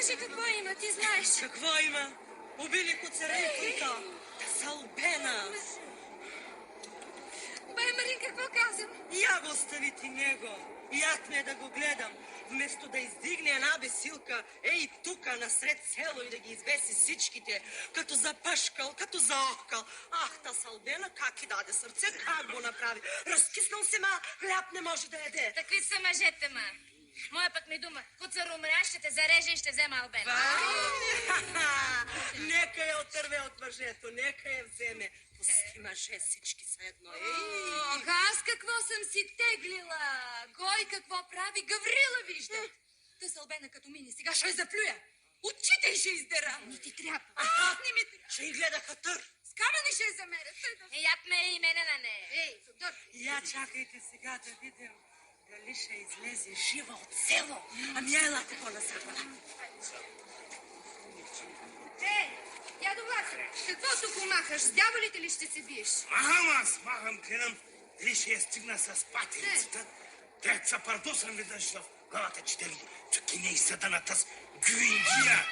Кажи какво има, ти знаеш. Какво има? Убили куцерейката. Салбена. Бай, Марин, какво казвам? Я го оставите него. Як ме да го гледам. Вместо да издигне една бесилка, ей тука насред село и да ги извеси всичките, като запъшкал, като заохкал. Ах, та Салбена как и даде сърце, как го направи. Разкиснал се, ма хляб не може да яде. Такви са мъжете, ма. Моя пък ми дума, куцар умря, ще те зареже и ще взема Албена. Нека я отърве от мъжето, нека я вземе. Пусти мъже, всички са едно. Ох, аз какво съм си теглила? Кой какво прави? Гаврила вижда. Та с Албена като мини, сега ще я заплюя. Очите й ще издера. Не ти трябва. Не ми трябва. Ще й гледаха тър. С камъни ще я замерят. Яп ме и мене на нея. Ей, доктор. Я чакайте сега да видим дали ще излезе жива от село. Ами я елате по-насама. Дядо Власо, какво тук махаш? С дяволите ли ще се биеш? Махам, гледам, дали ще я стигна с патерицата. Треца пардосан веднъж в главата, че да види, че кине и съданата с гюиндия.